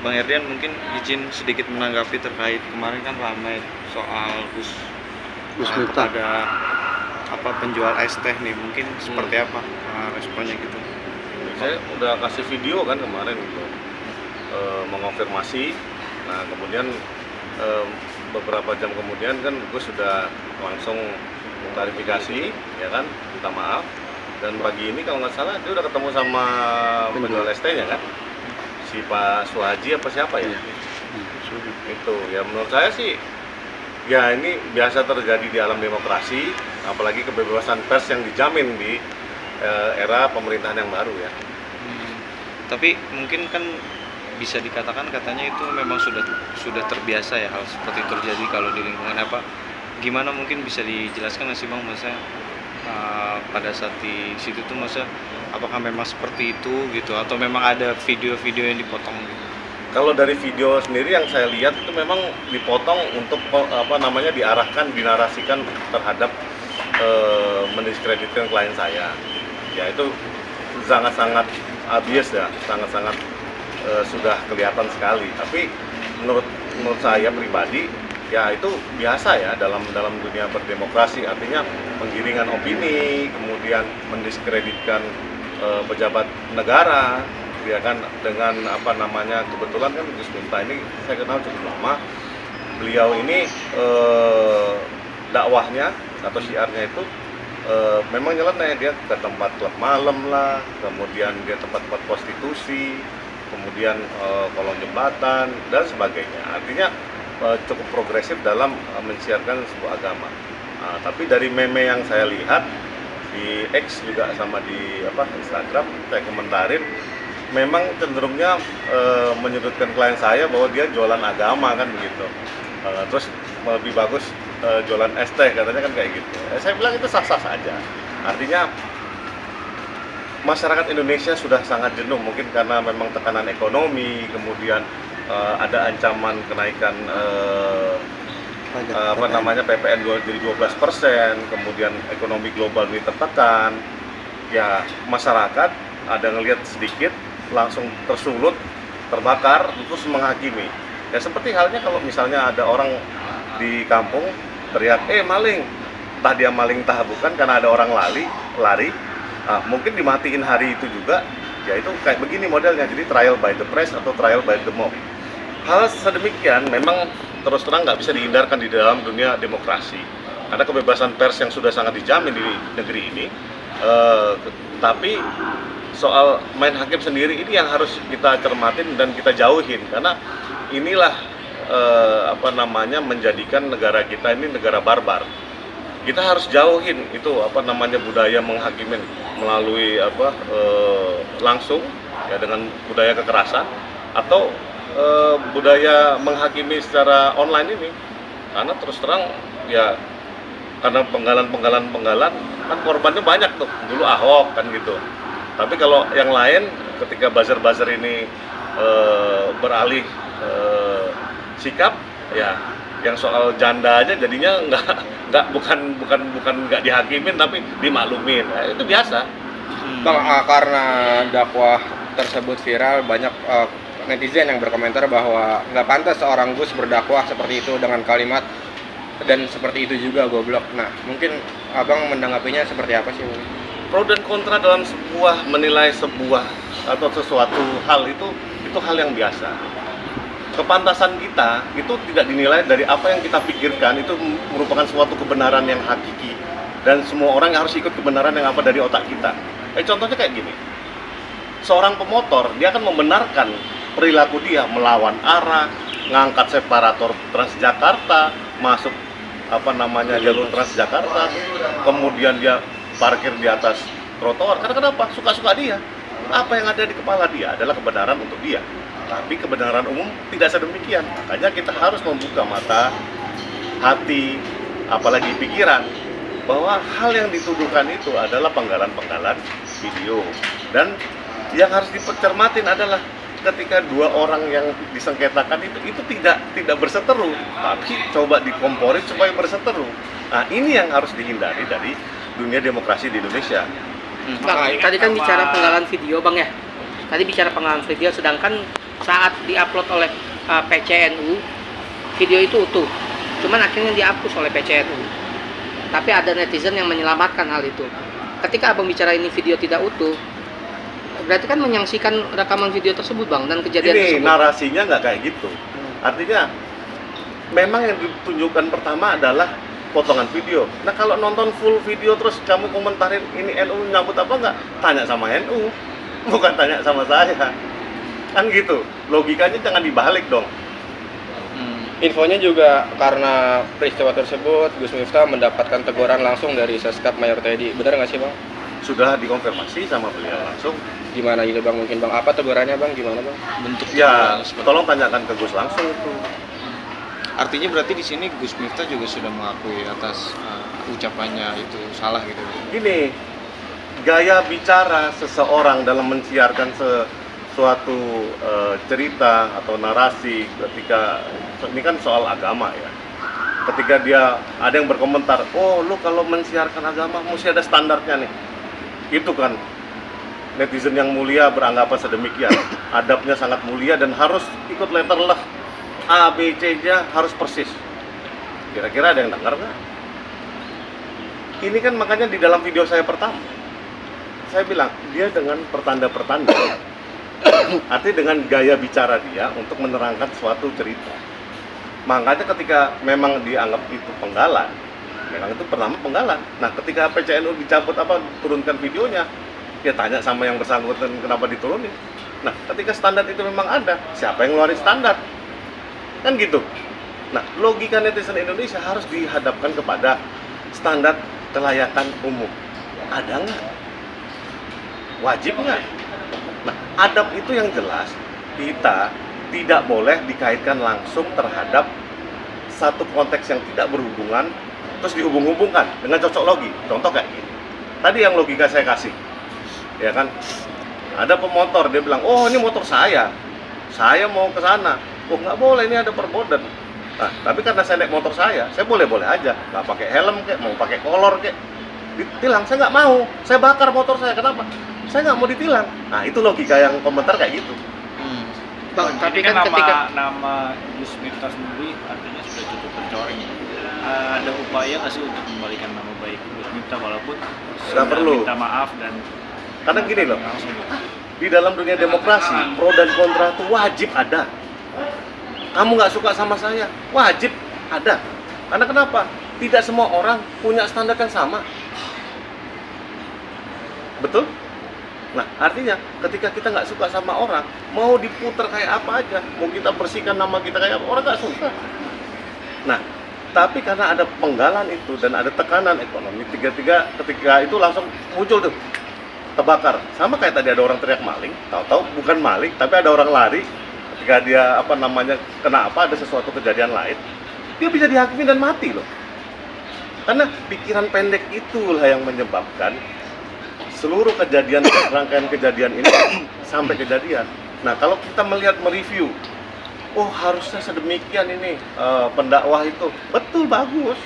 Bang Erdian mungkin izin sedikit menanggapi terkait kemarin kan ramai soal Gus Miftah kepada penjual es teh nih, mungkin seperti apa responnya gitu? Saya udah kasih video kan kemarin untuk mengonfirmasi. Nah kemudian beberapa jam kemudian kan Gus sudah langsung klarifikasi, ya kan, minta maaf. Dan pagi ini kalau nggak salah dia udah ketemu sama penjual es tehnya kan, si Pak Suhaji apa siapa ya? Itu ya menurut saya sih ya ini biasa terjadi di alam demokrasi, apalagi kebebasan pers yang dijamin di era pemerintahan yang baru ya. Tapi mungkin kan bisa dikatakan katanya itu memang sudah terbiasa ya hal seperti itu terjadi kalau di lingkungan gimana mungkin bisa dijelaskan nggak sih Bang, maksudnya pada saat di situ tuh maksudnya apakah memang seperti itu gitu atau memang ada video-video yang dipotong gitu? Kalau dari video sendiri yang saya lihat itu memang dipotong untuk diarahkan, dinarasikan terhadap mendiskreditkan klien saya. Ya itu sangat-sangat obvious ya, sangat-sangat sudah kelihatan sekali. Tapi menurut saya pribadi ya itu biasa ya dalam dunia berdemokrasi, artinya penggiringan opini, kemudian mendiskreditkan pejabat negara, ya kan, dengan kebetulan kan Gus Miftah ini saya kenal cukup lama. Beliau ini dakwahnya atau syiarnya itu memang nyeleneh, dia ke tempat klub malam lah, kemudian dia tempat-tempat prostitusi, kemudian kolong jembatan dan sebagainya. Artinya cukup progresif dalam mensiarkan sebuah agama. Tapi dari meme yang saya lihat di X juga sama di Instagram, saya komentarin memang cenderungnya menyudutkan klien saya bahwa dia jualan agama kan begitu. Terus lebih bagus jualan es teh katanya kan kayak gitu. Saya bilang itu sah-sah saja. Artinya masyarakat Indonesia sudah sangat jenuh mungkin karena memang tekanan ekonomi, kemudian ada ancaman kenaikan PPN jadi 12%, kemudian ekonomi global ini tertekan. Ya masyarakat ada ngelihat sedikit langsung tersulut, terbakar, terus menghakimi. Ya seperti halnya kalau misalnya ada orang di kampung teriak, maling, entah dia maling entah bukan, karena ada orang lari, mungkin dimatiin hari itu juga. Ya itu kayak begini modelnya, jadi trial by the press atau trial by the mob. Hal sedemikian memang terus terang nggak bisa dihindarkan di dalam dunia demokrasi, karena kebebasan pers yang sudah sangat dijamin di negeri ini. Tapi soal main hakim sendiri ini yang harus kita cermatin dan kita jauhin, karena inilah menjadikan negara kita ini negara barbar. Kita harus jauhin itu budaya menghakimin melalui langsung ya dengan budaya kekerasan atau budaya menghakimi secara online ini, karena terus terang ya karena penggalan kan korbannya banyak tuh, dulu Ahok kan gitu. Tapi kalau yang lain ketika buzzer ini beralih sikap ya, yang soal janda aja jadinya bukan nggak dihakimin tapi dimaklumin. Nah, itu biasa. Bang, karena dakwah tersebut viral, banyak netizen yang berkomentar bahwa nggak pantas seorang Gus berdakwah seperti itu dengan kalimat dan seperti itu juga goblok. Nah, mungkin abang menanggapinya seperti apa sih? Pro dan kontra dalam menilai sebuah atau sesuatu hal itu hal yang biasa. Kepantasan kita itu tidak dinilai dari apa yang kita pikirkan, itu merupakan suatu kebenaran yang hakiki dan semua orang harus ikut kebenaran yang dari otak kita. Contohnya kayak gini, seorang pemotor dia akan membenarkan perilaku dia melawan arah, ngangkat separator Transjakarta, masuk jalur Transjakarta, kemudian dia parkir di atas trotoar. Karena kenapa? Suka-suka dia. Apa yang ada di kepala dia adalah kebenaran untuk dia. Tapi kebenaran umum tidak sedemikian. Makanya kita harus membuka mata, hati, apalagi pikiran, bahwa hal yang dituduhkan itu adalah penggalan-penggalan video. Dan yang harus dicermatin adalah ketika dua orang yang disengketakan itu tidak berseteru, tapi coba dikomporin supaya berseteru. Nah, ini yang harus dihindari dari dunia demokrasi di Indonesia. Bang, tadi kan bicara penggalan video Bang ya. Tadi bicara pengalaman video, sedangkan saat diupload oleh PCNU, video itu utuh. Cuman akhirnya dihapus oleh PCNU. Tapi ada netizen yang menyelamatkan hal itu. Ketika abang bicara ini video tidak utuh, berarti kan menyaksikan rekaman video tersebut bang, dan kejadian Ini tersebut. narasinya nggak kayak gitu. Artinya memang yang ditunjukkan pertama adalah potongan video. Nah kalau nonton full video terus kamu komentarin ini NU nyambut apa nggak, tanya sama NU, bukan tanya sama saya. Kan gitu. Logikanya jangan dibalik dong. Infonya juga karena peristiwa tersebut Gus Miftah mendapatkan teguran langsung dari Seskap Mayor Teddy. Benar nggak sih bang? Sudah dikonfirmasi sama beliau langsung. Gimana gitu bang? Mungkin bang, apa tegurannya bang? Gimana bang? Bentuk Ya, teguran seperti- tolong tanyakan ke Gus langsung itu. Artinya berarti di sini Gus Miftah juga sudah mengakui atas ucapannya itu salah gitu. Gini, gaya bicara seseorang dalam mensiarkan suatu cerita atau narasi ketika ini kan soal agama ya. Ketika dia ada yang berkomentar, oh lu kalau mensiarkan agama mesti ada standarnya nih. Itu kan netizen yang mulia beranggapan sedemikian. Adabnya sangat mulia dan harus ikut letter lah. A, B, C-nya harus persis. Kira-kira ada yang dengar nggak? Ini kan makanya di dalam video saya pertama, saya bilang dia dengan pertanda-pertanda, artinya dengan gaya bicara dia untuk menerangkan suatu cerita. Makanya ketika memang dianggap itu penggalan, memang itu pertama penggalan. Nah ketika PCNU dicabut turunkan videonya, dia tanya sama yang bersangkutan kenapa diturunin. Nah ketika standar itu memang ada, siapa yang ngeluarin standar? Kan gitu. Nah logika netizen Indonesia harus dihadapkan kepada standar kelayakan umum. Ada nggak? Wajib nggak? Nah, adab itu yang jelas kita tidak boleh dikaitkan langsung terhadap satu konteks yang tidak berhubungan terus dihubung-hubungkan dengan cocok logi. Contoh kayak gini. Tadi yang logika saya kasih, ya kan? Ada pemotor dia bilang, oh ini motor saya mau ke sana. Oh nggak boleh, ini ada perboden. Nah, tapi karena saya naik motor saya boleh-boleh aja, nggak pakai helm kek, mau pakai kolor kek, ditilang. Saya nggak mau, saya bakar motor saya. Kenapa? Saya nggak mau ditilang. Nah itu logika yang komentar kayak gitu. Bang, Ini tapi kan nama, ketika nama Gus Miftah sendiri artinya sudah cukup tercoreng. Ada upaya nggak sih untuk membalikan nama baik Gus Miftah walaupun sudah perlu. minta maaf dan Karena gini loh, langsung di dalam dunia demokrasi pro dan kontra itu wajib ada. Kamu nggak suka sama saya, wajib ada. Karena kenapa? Tidak semua orang punya standar yang sama. Betul? Nah, artinya ketika kita nggak suka sama orang, mau diputar kayak apa aja, mau kita bersihkan nama kita kayak apa, orang nggak suka. Nah, tapi karena ada penggalan itu dan ada tekanan ekonomi, ketika itu langsung muncul tuh, terbakar. Sama kayak tadi ada orang teriak maling, tahu-tahu bukan maling, tapi ada orang lari, ketika dia kena ada sesuatu kejadian lain, dia bisa dihakimi dan mati loh. Karena pikiran pendek itulah yang menyebabkan seluruh rangkaian kejadian ini sampai kejadian. Nah, kalau kita mereview, oh harusnya sedemikian ini pendakwah itu betul bagus.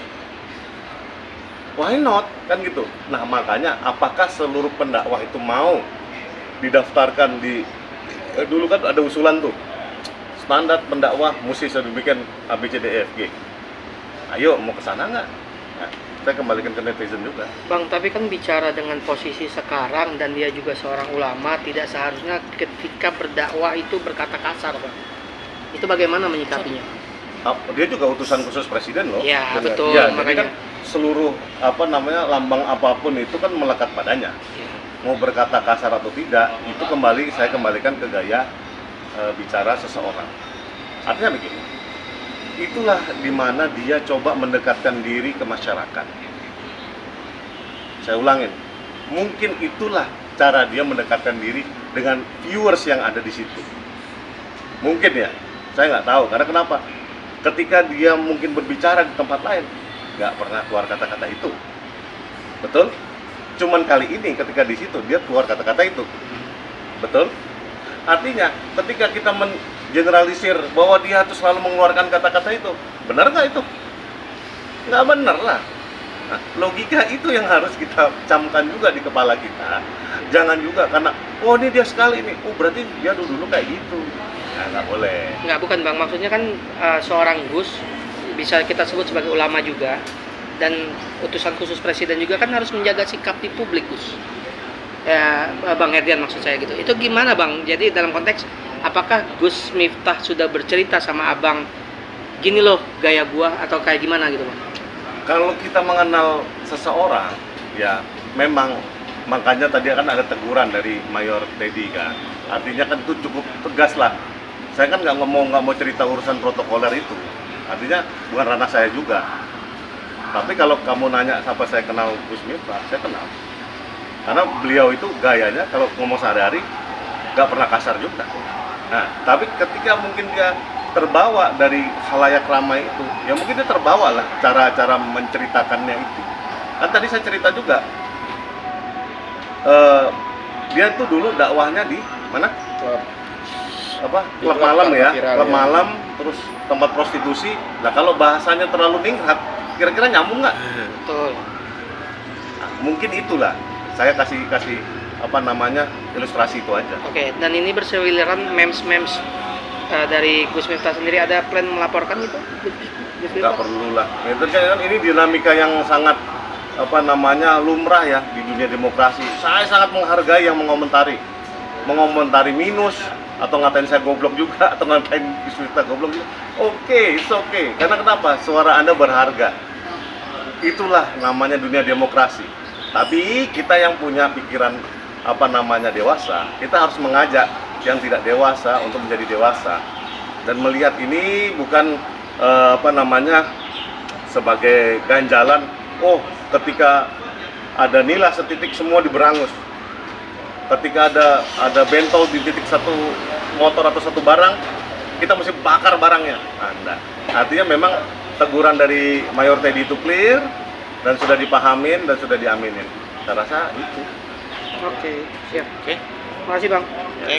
Why not? Kan gitu. Nah, makanya apakah seluruh pendakwah itu mau didaftarkan di dulu kan ada usulan tuh standar pendakwah mesti sedemikian ABCDEFG. Ayo mau ke sana nggak? Nah, saya kembalikan ke netizen juga. Bang, tapi kan bicara dengan posisi sekarang dan dia juga seorang ulama, tidak seharusnya ketika berdakwah itu berkata kasar, Bang. Itu bagaimana menyikapinya? Dia juga utusan khusus presiden loh. Ya, Benar. betul, Ya, jadi makanya. kan seluruh lambang apapun itu kan melekat padanya. Ya. Mau berkata kasar atau tidak, itu saya kembalikan ke gaya bicara seseorang. Artinya begini, itulah dimana dia coba mendekatkan diri ke masyarakat. Saya ulangin, mungkin itulah cara dia mendekatkan diri dengan viewers yang ada di situ. Mungkin ya, saya nggak tahu. Karena kenapa? Ketika dia mungkin berbicara di tempat lain, nggak pernah keluar kata-kata itu. Betul? Cuman kali ini ketika di situ dia keluar kata-kata itu. Betul? Artinya ketika kita mengeneralisir bahwa dia harus selalu mengeluarkan kata-kata itu, benar nggak itu? Nggak benar lah. Nah, logika itu yang harus kita camkan juga di kepala kita. Jangan juga karena, oh ini dia sekali ini, oh berarti dia dulu kayak gitu. Nah, nggak boleh. Nggak, bukan Bang, maksudnya kan seorang Gus bisa kita sebut sebagai ulama juga, dan utusan khusus presiden juga kan harus menjaga sikap di publik, Gus. Ya, Bang Herdian maksud saya gitu. Itu gimana Bang? Jadi dalam konteks, apakah Gus Miftah sudah bercerita sama Abang, gini loh gaya gua, atau kayak gimana gitu Bang? Kalau kita mengenal seseorang, ya memang makanya tadi kan ada teguran dari Mayor Teddy kan. Artinya kan itu cukup tegas lah. Saya kan nggak mau cerita urusan protokoler itu. Artinya bukan ranah saya juga. Tapi kalau kamu nanya siapa saya kenal Gus Miftah, saya kenal. Karena beliau itu gayanya kalau ngomong sehari-hari nggak pernah kasar juga. Nah, tapi ketika mungkin dia terbawa dari khalayak ramai itu, ya mungkin dia terbawa lah cara-cara menceritakannya itu. Kan tadi saya cerita juga, dia tuh dulu dakwahnya di mana? Klub malam ya, klub malam, terus tempat prostitusi. Nah kalau bahasanya terlalu ningrat, kira-kira nyambung nggak? Betul. Nah, mungkin itulah saya kasih ilustrasi itu aja. Oke, dan ini berseliweran memes dari Gus Miftah sendiri, ada plan melaporkan itu? Gus Nggak Miftah? perlu lah. Itu kan ini dinamika yang sangat lumrah ya di dunia demokrasi. Saya sangat menghargai yang mengomentari minus atau ngatain saya goblok juga atau ngatain Gus Miftah goblok juga. Oke, it's okay. Karena kenapa? Suara Anda berharga. Itulah namanya dunia demokrasi. Tapi kita yang punya pikiran dewasa, kita harus mengajak yang tidak dewasa untuk menjadi dewasa dan melihat ini bukan sebagai ganjalan. Oh, ketika ada nilai setitik semua diberangus. Ketika ada bentol di titik satu motor atau satu barang, kita mesti bakar barangnya. Nah, artinya memang teguran dari Mayor Teddy itu clear dan sudah dipahamin dan sudah diaminin. Saya rasa itu. Oke, siap. Oke. Makasih Bang.